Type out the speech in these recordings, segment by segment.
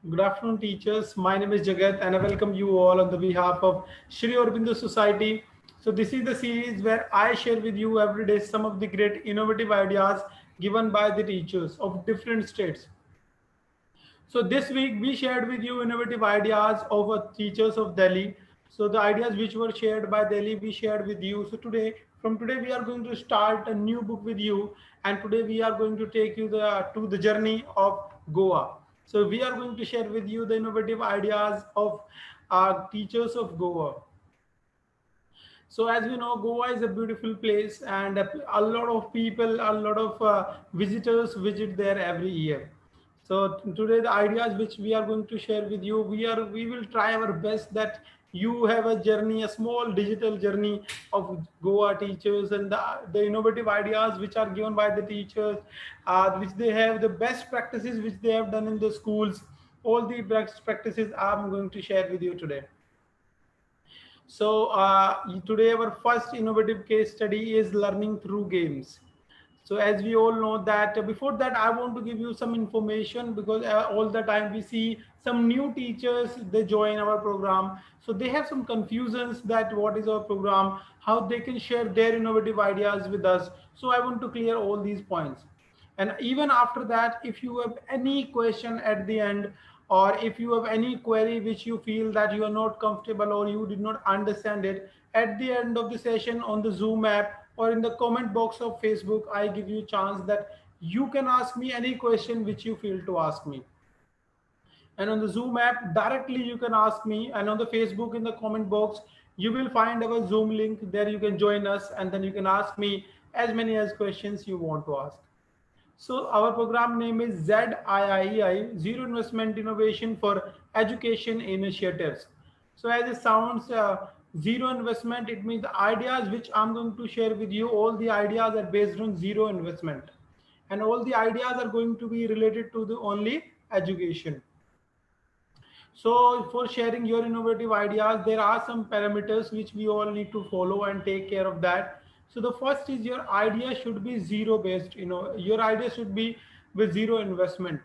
Good afternoon, teachers. My name is Jagat, and I welcome you all on the behalf of Shri Aurobindo Society. So, this is the series where I share with you every day some of the great innovative ideas given by the teachers of different states. So this week we shared with you innovative ideas of teachers of Delhi. So the ideas which were shared by Delhi we shared with you. So from today we are going to start a new book with you, and today we are going to take you to the journey of Goa. So we are going to share with you the innovative ideas of teachers of Goa. So as we know, Goa is a beautiful place, and a lot of people, a lot of visitors visit there every year. So today, the ideas which we are going to share with you, we will try our best that you have a journey, a small digital journey of Goa teachers, and the innovative ideas which are given by the teachers, which they have the best practices which they have done in the schools. All the best practices I'm going to share with you today. So today our first innovative case study is learning through games. So as we all know that before that I want to give you some information because all the time we see some new teachers they join our program. So they have some confusions that what is our program, how they can share their innovative ideas with us. So I want to clear all these points. And even after that, if you have any question at the end, or if you have any query which you feel that you are not comfortable or you did not understand it, at the end of the session on the Zoom app or in the comment box of Facebook, I give you a chance that you can ask me any question which you feel to ask me. And on the Zoom app, directly you can ask me. And on the Facebook in the comment box, you will find our Zoom link. There you can join us, and then you can ask me as many as questions you want to ask. So our program name is ZIIEI, Zero Investment Innovation for Education Initiatives. So as it sounds, zero investment, it means the ideas which I'm going to share with you, all the ideas are based on zero investment. And all the ideas are going to be related to the only education. So for sharing your innovative ideas, there are some parameters which we all need to follow and take care of that. So the first is your idea should be zero based, your idea should be with zero investment.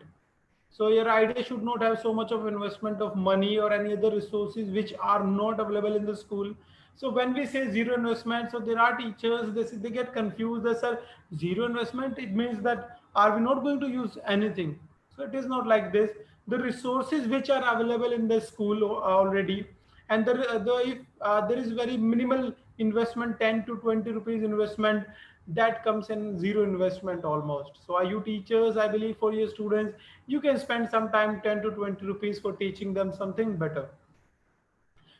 So your idea should not have so much of investment of money or any other resources which are not available in the school. So when we say zero investment, so there are teachers they get confused. They say zero investment. It means that are we not going to use anything? So it is not like this. The resources which are available in the school already, and if there is very minimal investment, 10 to 20 rupees investment, that comes in zero investment almost. So are you teachers, I believe for your students, you can spend some time 10 to 20 rupees for teaching them something better.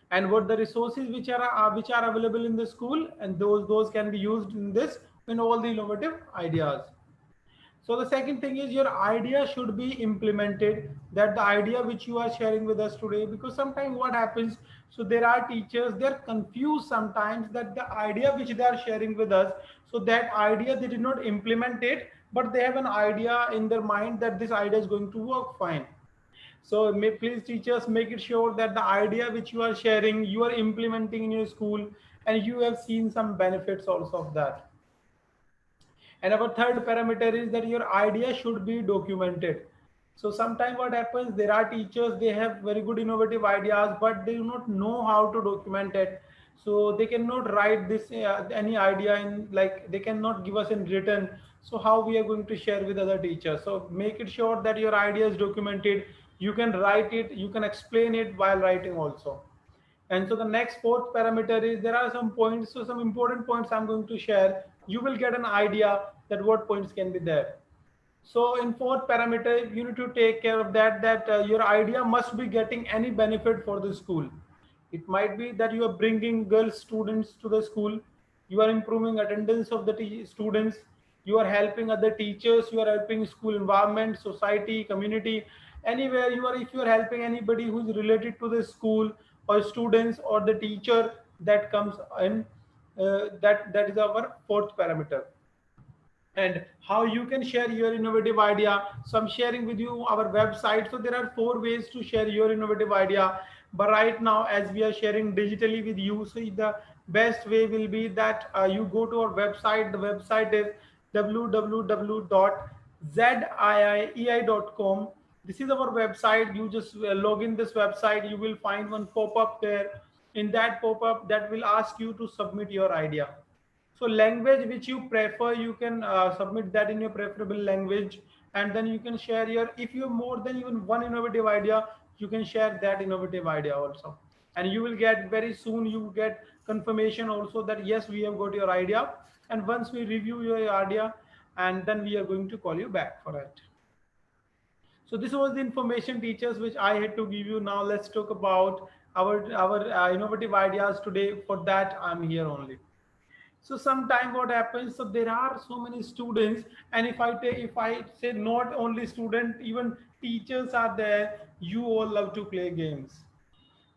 And what the resources which are available in the school, and those can be used in this in all the innovative ideas. So the second thing is your idea should be implemented, that the idea which you are sharing with us today, because sometimes what happens, so there are teachers, they're confused sometimes that the idea which they are sharing with us, so that idea they did not implement it, but they have an idea in their mind that this idea is going to work fine. So please teachers make it sure that the idea which you are sharing, you are implementing in your school, and you have seen some benefits also of that. And our third parameter is that your idea should be documented. So sometimes what happens, there are teachers, they have very good innovative ideas, but they do not know how to document it. So they cannot write this any idea in, like they cannot give us in written. So how we are going to share with other teachers? So make it sure that your idea is documented. You can write it, you can explain it while writing also. And so the next fourth parameter is there are some points, so some important points I'm going to share. You will get an idea that what points can be there. So in fourth parameter, you need to take care of that your idea must be getting any benefit for the school. It might be that you are bringing girl students to the school, you are improving attendance of the students, you are helping other teachers, you are helping school environment, society, community, anywhere you are. If you are helping anybody who is related to the school or students or the teacher, that comes in, that is our fourth parameter. And how you can share your innovative idea, so I'm sharing with you our website. So there are four ways to share your innovative idea, but right now as we are sharing digitally with you, so the best way will be that you go to our website. The website is www.ziei.com. This is our website. You just log in this website. You will find one pop-up there. In that pop-up, that will ask you to submit your idea. So language which you prefer, you can submit that in your preferable language, and then you can share your, if you have more than even one innovative idea, you can share that innovative idea also. And you will get very soon, you get confirmation also that yes, we have got your idea. And once we review your idea, and then we are going to call you back for it. So this was the information, teachers, which I had to give you. Now let's talk about our innovative ideas today. For that, I'm here only. So sometime what happens, so there are so many students, and if I say not only student, even teachers are there. You all love to play games.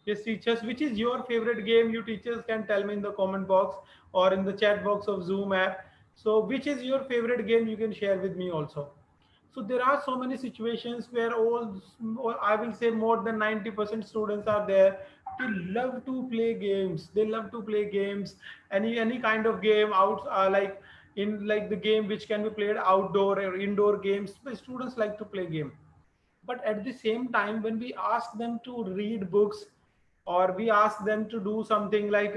Yes, teachers, which is your favorite game? You teachers can tell me in the comment box or in the chat box of Zoom app. So, which is your favorite game? You can share with me also. So there are so many situations where or I will say more than 90% students are there. They love to play games. They love to play games. Any kind of game out, like the game which can be played outdoor or indoor games. The students like to play game. But at the same time, when we ask them to read books, or we ask them to do something like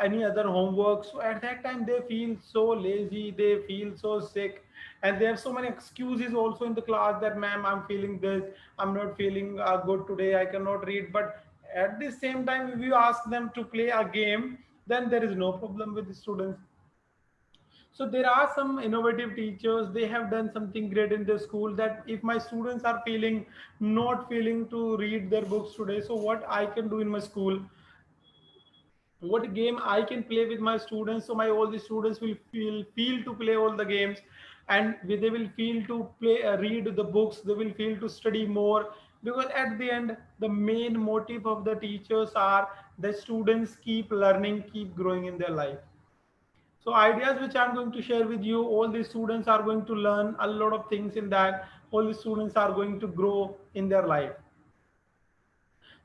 any other homework, so at that time they feel so lazy, they feel so sick, and they have so many excuses also in the class that, ma'am, I'm feeling this, I'm not feeling good today, I cannot read. But at the same time, if you ask them to play a game, then there is no problem with the students. So there are some innovative teachers. They have done something great in the school, that if my students are feeling not feeling to read their books today, so what I can do in my school, what game I can play with my students, so my all the students will feel to play all the games, and they will feel to play read the books. They will feel to study more, because at the end, the main motive of the teachers are the students keep learning, keep growing in their life. So ideas which I'm going to share with you, all the students are going to learn a lot of things in that. All the students are going to grow in their life.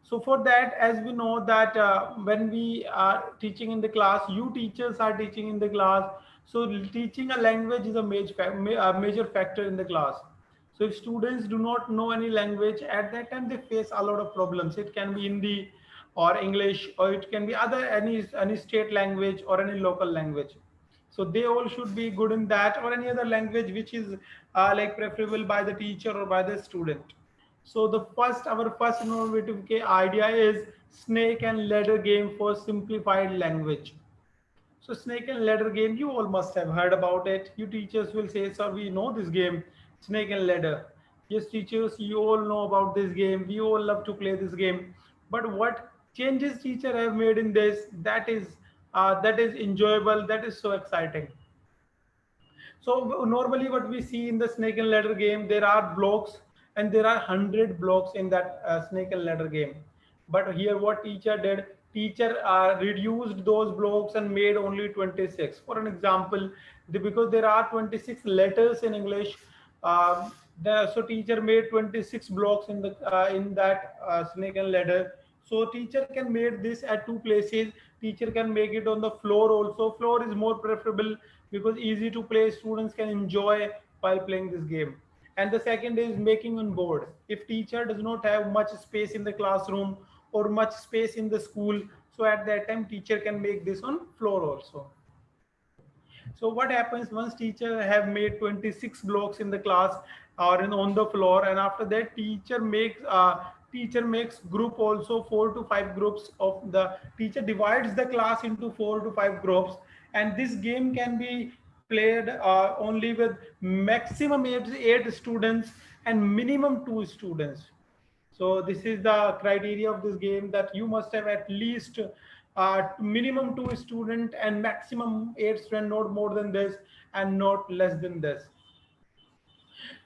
So for that, as we know that when we are teaching in the class, you teachers are teaching in the class. So teaching a language is a major factor in the class. So if students do not know any language, at that time they face a lot of problems. It can be Hindi or English, or it can be other any state language or any local language. So they all should be good in that, or any other language which is like preferable by the teacher or by the student. So our first innovative idea is snake and ladder game for simplified language. So snake and ladder game, you all must have heard about it. You teachers will say, sir, we know this game, snake and ladder. Yes, teachers, you all know about this game. We all love to play this game. But what changes teacher have made in this, that is enjoyable, that is so exciting. So normally what we see in the snake and ladder game, there are blocks, and there are 100 blocks in that snake and ladder game. But here what teacher did, teacher reduced those blocks and made only 26. For an example, because there are 26 letters in English, so teacher made 26 blocks in that snake and ladder. So teacher can make this at two places. Teacher can make it on the floor also. Floor is more preferable because easy to play. Students can enjoy while playing this game. And the second is making on board. If teacher does not have much space in the classroom or much space in the school, so at that time teacher can make this on floor also. So what happens once teacher have made 26 blocks in the class or on the floor, and after that teacher makes group also, 4 to 5 groups of the teacher divides the class into 4 to 5 groups, and this game can be played only with maximum eight students and minimum two students. So this is the criteria of this game, that you must have at least minimum two student and maximum eight student, not more than this and not less than this.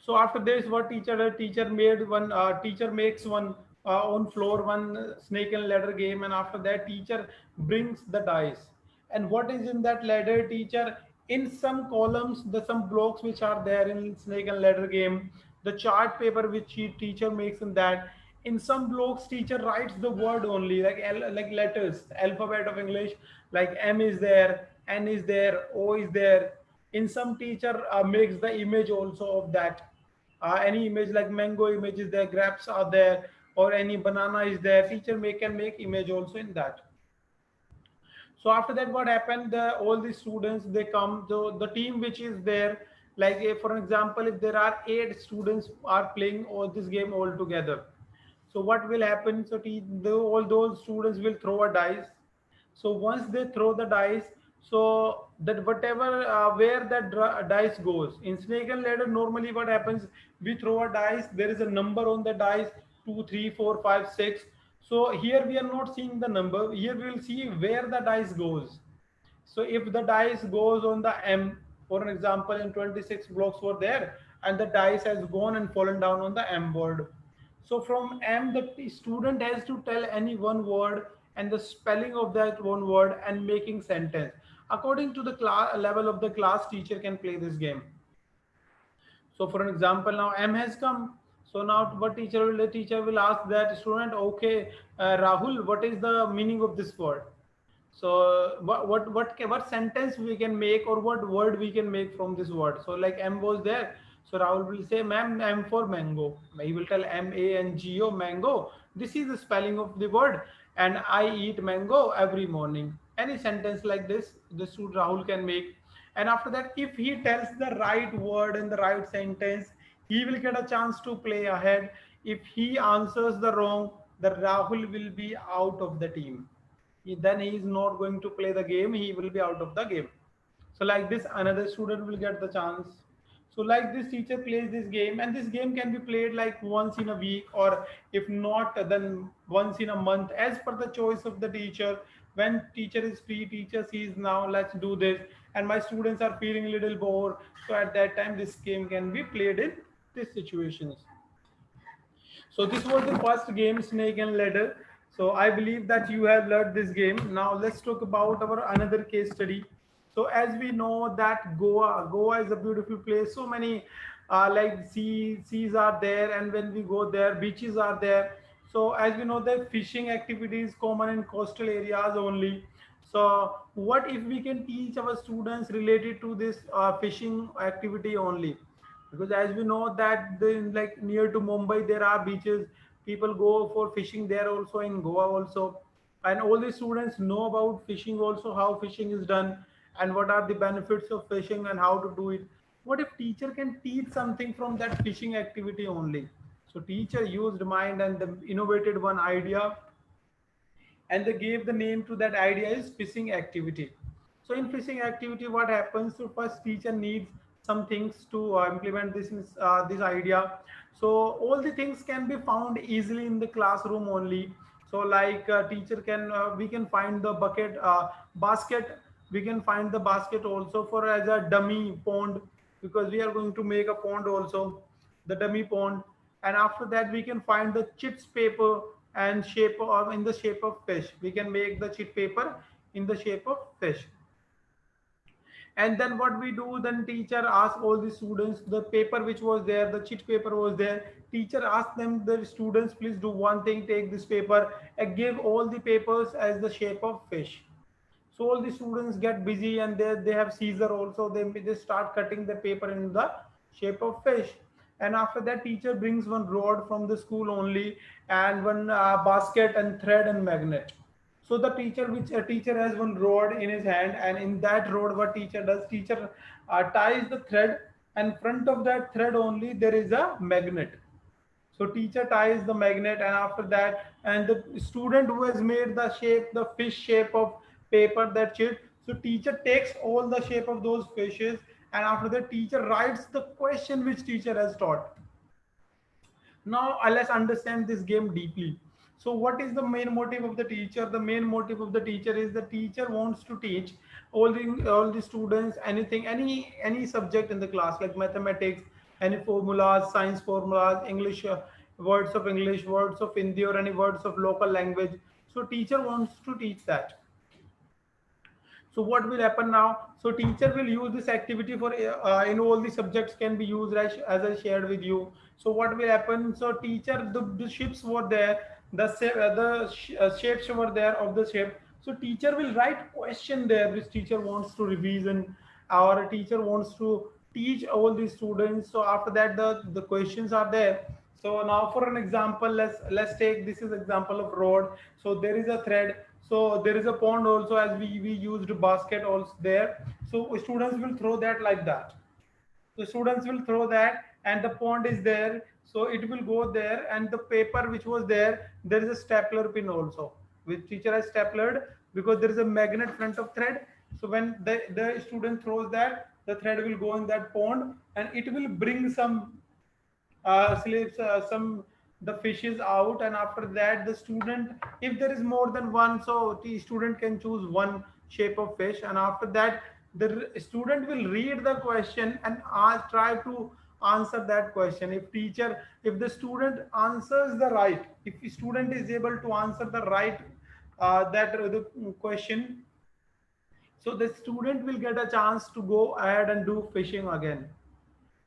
So after this, what teacher makes one on floor one snake and ladder game, and after that teacher brings the dice. And what is in that ladder, teacher, in some columns, the some blocks which are there in snake and ladder game, the chart paper which teacher makes in that, in some blocks teacher writes the word only, like letters, alphabet of English, like M is there, N is there, O is there. In some teacher makes the image also of that any image like mango image is there, grapes are there, or any banana is there. Teacher can make image also in that. So after that, what happened? All the students they come. So the team which is there, like for example, if there are 8 students are playing all this game all together. So what will happen? So all those students will throw a dice. So once they throw the dice, so that whatever where that dice goes in snake and ladder, normally what happens? We throw a dice. There is a number on the dice, two, three, four, five, six. So here we are not seeing the number. Here we will see where the dice goes. So if the dice goes on the M, for an example, in 26 blocks were there, and the dice has gone and fallen down on the M board. So from M, the student has to tell any one word and the spelling of that one word and making sentence. According to the class level of the class, teacher can play this game. So for an example, now M has come. So now what teacher will the teacher will ask that student, okay, Rahul, what is the meaning of this word? So what sentence we can make or what word we can make from this word? So like M was there. So Rahul will say, ma'am, M for mango. He will tell MANGO, mango. This is the spelling of the word. And I eat mango every morning. Any sentence like this would Rahul can make. And after that, if he tells the right word and the right sentence, he will get a chance to play ahead. If he answers the wrong, the Rahul will be out of the team. Then he is not going to play the game, he will be out of the game. So like this another student will get the chance. So like this teacher plays this game, and this game can be played like once in a week, or if not then once in a month, as per the choice of the teacher. When teacher is free, teacher sees now let's do this, and my students are feeling a little bored, so at that time this game can be played in these situations. So this was the first game, Snake and Ladder. So I believe that you have learned this game. Now let's talk about our another case study. So as we know that Goa is a beautiful place. So many like seas are there, and when we go there, beaches are there. So as we know that fishing activity is common in coastal areas only. So what if we can teach our students related to this fishing activity only? Because as we know that like near to Mumbai there are beaches, people go for fishing there also, in Goa also, and all the students know about fishing also, how fishing is done and what are the benefits of fishing and how to do it. What if teacher can teach something from that fishing activity only? So teacher used mind and the innovated one idea, and they gave the name to that idea is fishing activity. So in fishing activity, what happens? So first teacher needs some things to implement this idea. So all the things can be found easily in the classroom only. So like teacher can we can find the basket. We can find the basket also for as a dummy pond, because we are going to make a pond also, the dummy pond. And after that we can find the chips paper and shape of in the shape of fish. We can make the chit paper in the shape of fish. And then what we do, then teacher asks all the students the paper which was there, the chit paper was there. Teacher asked them, the students, please do one thing, take this paper and give all the papers as the shape of fish. So all the students get busy, and they have Caesar also. They start cutting the paper in the shape of fish. And after that, teacher brings one rod from the school only, and one basket and thread and magnet. So the teacher, which a teacher has one rod in his hand, and in that rod, what teacher does? Teacher ties the thread, and front of that thread only there is a magnet. So teacher ties the magnet, and after that, and the student who has made the shape, the fish shape of paper, that sheet. So teacher takes all the shape of those fishes, and after that, teacher writes the question which teacher has taught. Now let's understand this game deeply. So what is the main motive of the teacher? The main motive of the teacher is the teacher wants to teach all the students anything, any subject in the class, like mathematics, any formulas, science formulas, English, words of English, words of Hindi, or any words of local language. So teacher wants to teach that. So what will happen now? So teacher will use this activity for in all the subjects can be used as I shared with you. So what will happen? So teacher, the ships were there, the shapes were there of the shape. So teacher will write question there which teacher wants to revision, or teacher wants to teach all the students. So after that, the questions are there. So now for an example, let's take this is example of road. So there is a thread, so there is a pond also, as we used basket also there. So students will throw that like that. So students will throw that, and the pond is there, so it will go there, and the paper which was there is a stapler pin also, which teacher has staplered, because there is a magnet front of thread. So when the student throws that, the thread will go in that pond, and it will bring some slips, some the fishes out. And after that, the student, if there is more than one, so the student can choose one shape of fish. And after that, the student will read the question and try to answer that question. If the student answers the right, if the student is able to answer the right, that the question, so the student will get a chance to go ahead and do fishing again.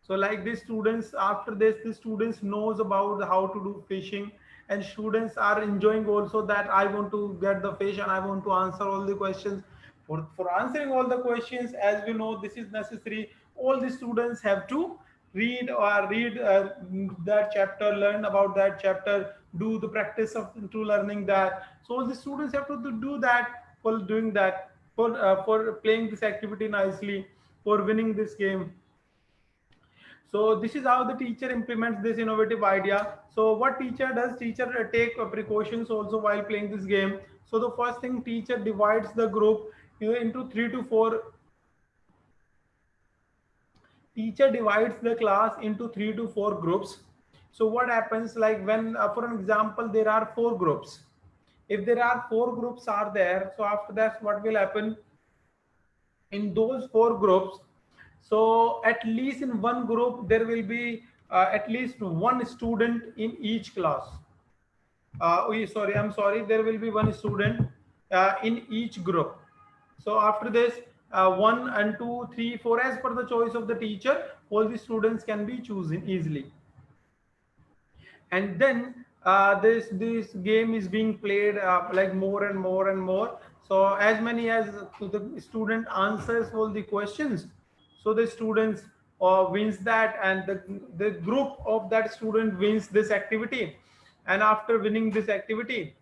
So like these students, after this, the students knows about how to do fishing, and students are enjoying also that I want to get the fish and I want to answer all the questions. For answering all the questions, as we know, this is necessary. All the students have to read that chapter, learn about that chapter, do the practice of to learning that. So all the students have to do that, for doing that, for playing this activity nicely, for winning this game. So this is how the teacher implements this innovative idea. So what teacher does, teacher take precautions also while playing this game. So the first thing, teacher divides the group, into 3 to 4. Teacher divides the class into 3 to 4 groups. So what happens, like when, for an example, there are 4 groups. If there are 4 groups are there, so after that, what will happen in those 4 groups? So at least in one group there will be at least one student in each class. I'm sorry, there will be one student in each group. So after this, 1 and 2 3 4, as per the choice of the teacher, all the students can be chosen easily. And then this game is being played, like more and more and more. So as many as the student answers all the questions, so the students wins that, and the group of that student wins this activity. And after winning this activity,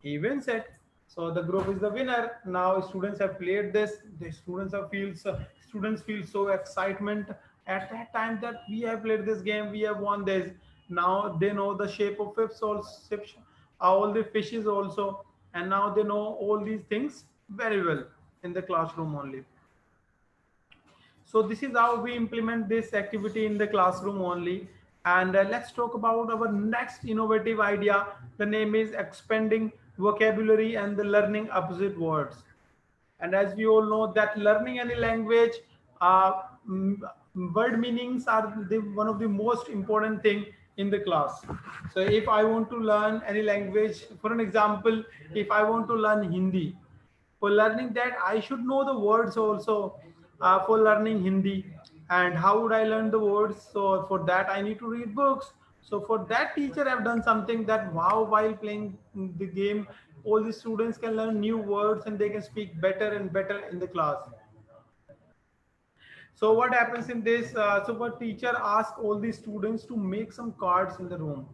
he wins it. So the group is the winner. Now students have played this, the students feel so excitement at that time that we have played this game, we have won this. Now they know the shape of fish also, all the fishes also, and now they know all these things very well in the classroom only. So this is how we implement this activity in the classroom only. And let's talk about our next innovative idea. The name is expanding vocabulary and the learning opposite words. And as we all know that learning any language, uh, mm, word meanings are one of the most important thing in the class. So if I want to learn any language, for an example, if I want to learn Hindi, for learning that I should know the words also, for learning Hindi. And how would I learn the words? So for that I need to read books. So for that, teacher have done something that, wow, while playing the game, all the students can learn new words and they can speak better and better in the class. So what happens in this? So what teacher asks all the students to make some cards in the room.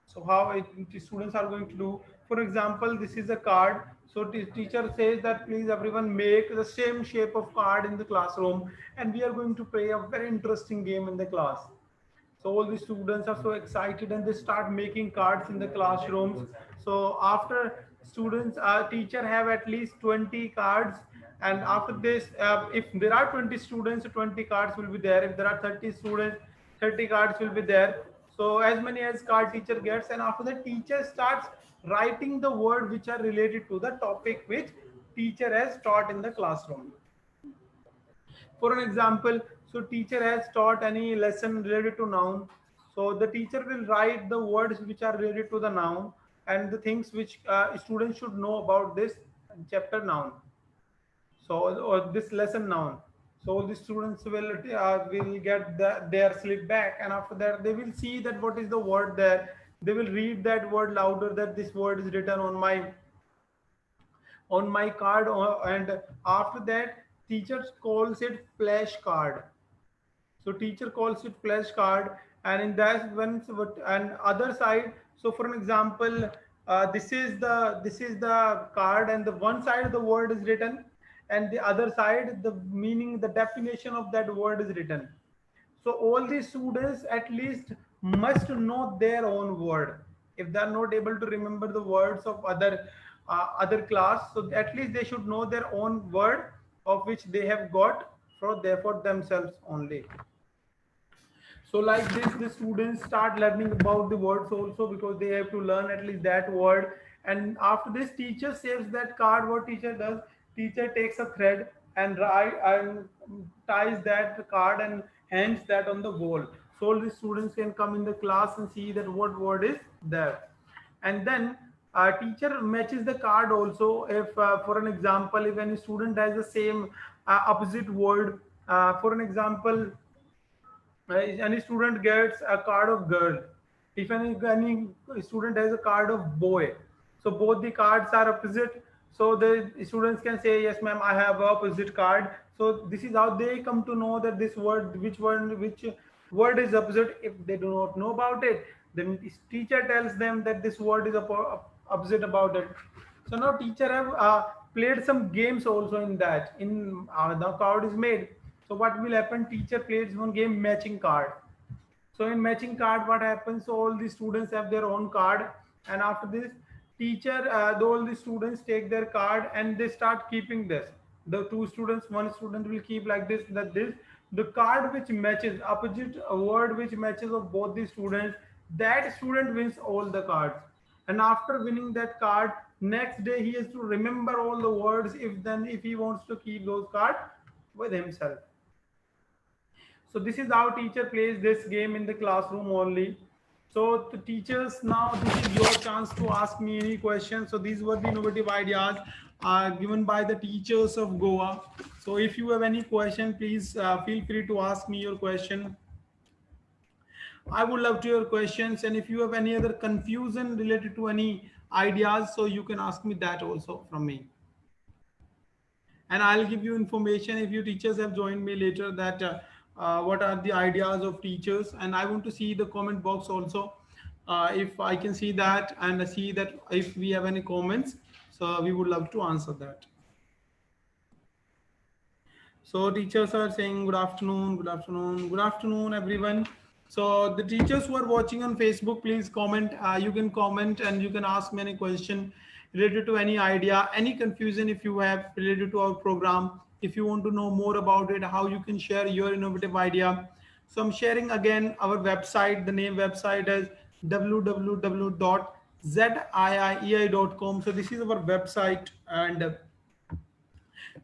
So how the students are going to do? For example, this is a card. So teacher says that please everyone make the same shape of card in the classroom, and we are going to play a very interesting game in the class. So all the students are so excited and they start making cards in the classrooms. So after students, teacher have at least 20 cards. And after this, if there are 20 students, 20 cards will be there. If there are 30 students, 30 cards will be there. So as many as card teacher gets, and after that, teacher starts writing the word which are related to the topic which teacher has taught in the classroom. For an example, so teacher has taught any lesson related to noun. So the teacher will write the words which are related to the noun, and the things which students should know about this chapter noun. So or this lesson noun. So the students will get their slip back, and after that they will see that what is the word there. They will read that word louder, that this word is written on my card. And after that, teachers calls it flash card. So teacher calls it flashcard, and in that one and other side. So for an example, this is the card, and the one side the word is written, and the other side the meaning, the definition of that word is written. So all the students at least must know their own word. If they are not able to remember the words of other class, so at least they should know their own word of which they have got for themselves only. So like this, the students start learning about the words also, because they have to learn at least that word. And after this, teacher saves that card. What teacher does, teacher takes a thread and write and ties that card and hangs that on the wall, so all the students can come in the class and see that what word is there. And then teacher matches the card also. If for an example, if any student has the same opposite word, for an example, any student gets a card of girl, if any student has a card of boy, so both the cards are opposite, so the students can say, yes ma'am, I have a opposite card. So this is how they come to know that this word, which word is opposite. If they do not know about it, then teacher tells them that this word is opposite about it. So now teacher have played some games also in that. In the card is made. So what will happen? Teacher plays one game, matching card. So in matching card, what happens? So all the students have their own card, and after this, teacher, all the students take their card and they start keeping this. The two students, one student will keep like this, that this. The card which matches opposite a word which matches of both the students, that student wins all the cards. And after winning that card, next day he has to remember all the words. If he wants to keep those cards with himself. So this is how teacher plays this game in the classroom only. So the teachers, now this is your chance to ask me any questions. So these were the innovative ideas given by the teachers of Goa. So if you have any question, please feel free to ask me your question. I would love to hear questions, and if you have any other confusion related to any ideas, so you can ask me that also from me. And I'll give you information if your teachers have joined me later, that what are the ideas of teachers. And I want to see the comment box also, if I can see that and see that if we have any comments, so we would love to answer that. So teachers are saying good afternoon, good afternoon, good afternoon, everyone. So the teachers who are watching on Facebook, please comment. You can comment and you can ask me any question related to any idea, any confusion if you have related to our program. If you want to know more about it, how you can share your innovative idea. So I'm sharing again our website. The name website is www.ziei.com. So this is our website. And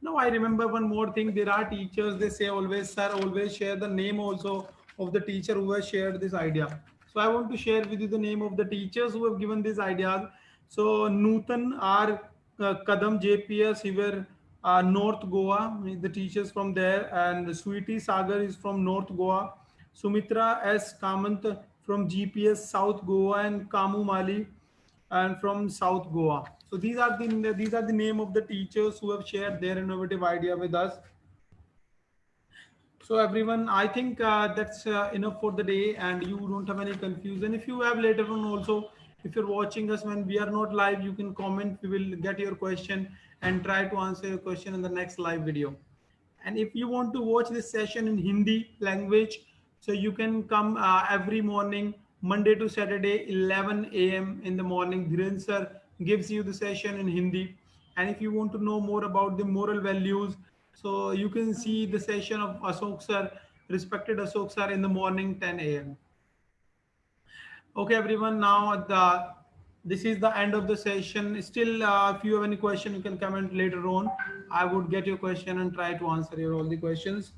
now I remember one more thing. There are teachers, they say always, sir, always share the name also of the teacher who has shared this idea. So I want to share with you the name of the teachers who have given these ideas. So Nutan R. Kadam JPS, he were North Goa, the teachers from there, and Sweetie Sagar is from North Goa. Sumitra S. Kamant from GPS South Goa, and Kamu Mali and from South Goa. So these are the name of the teachers who have shared their innovative idea with us. So everyone, I think that's enough for the day, and you don't have any confusion. If you have later on also, if you're watching us when we are not live, you can comment. We will get your question and try to answer your question in the next live video. And if you want to watch this session in Hindi language, so you can come every morning, Monday to Saturday, 11 a.m. in the morning. Dhiren sir gives you the session in Hindi. And if you want to know more about the moral values, so you can see the session of Ashok sir, respected Ashok sir, in the morning, 10 a.m. Okay, everyone. Now this is the end of the session. Still, if you have any question, you can comment later on. I would get your question and try to answer your all the questions.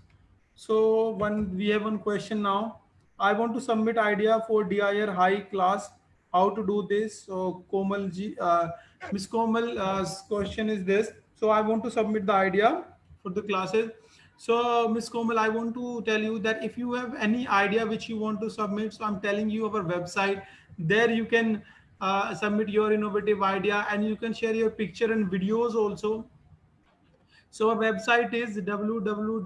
So we have one question now. I want to submit idea for DIR high class. How to do this? So Komal ji, Miss Komal's question is this. So I want to submit the idea for the classes. So, Miss Komal, I want to tell you that if you have any idea which you want to submit, so I'm telling you our website. There you can submit your innovative idea, and you can share your picture and videos also. So our website is www.ziei.com.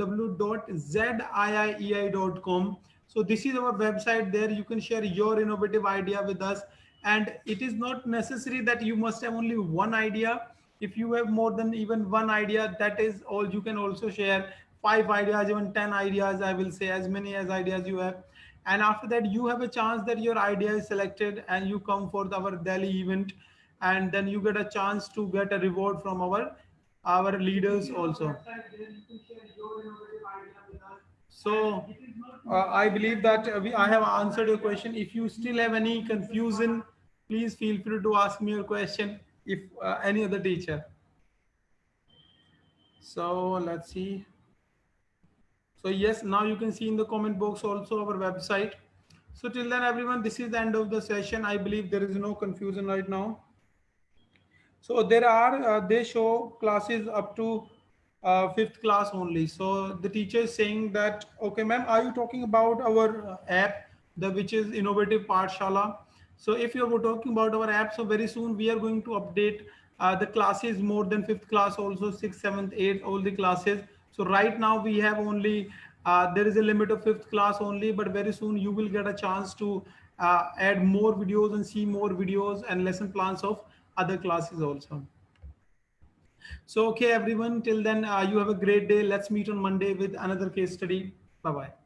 So this is our website. There you can share your innovative idea with us. And it is not necessary that you must have only one idea. If you have more than even one idea, that is all. You can also share 5 ideas, even 10 ideas. I will say as many as ideas you have. And after that, you have a chance that your idea is selected and you come for our Delhi event, and then you get a chance to get a reward from our leaders also. So I believe that I have answered your question. If you still have any confusion, please feel free to ask me your question. If any other teacher. So let's see. So yes, now you can see in the comment box also our website. So till then, everyone, this is the end of the session. I believe there is no confusion right now. So there are they show classes up to fifth class only. So the teacher is saying that, okay, ma'am, are you talking about our app, the which is Innovative Pathshala? So if you are talking about our app, so very soon we are going to update the classes more than fifth class, also sixth, seventh, eighth, all the classes. So right now we have only there is a limit of fifth class only, but very soon you will get a chance to add more videos and see more videos and lesson plans of other classes also. So, okay, everyone, till then, you have a great day. Let's meet on Monday with another case study. Bye bye.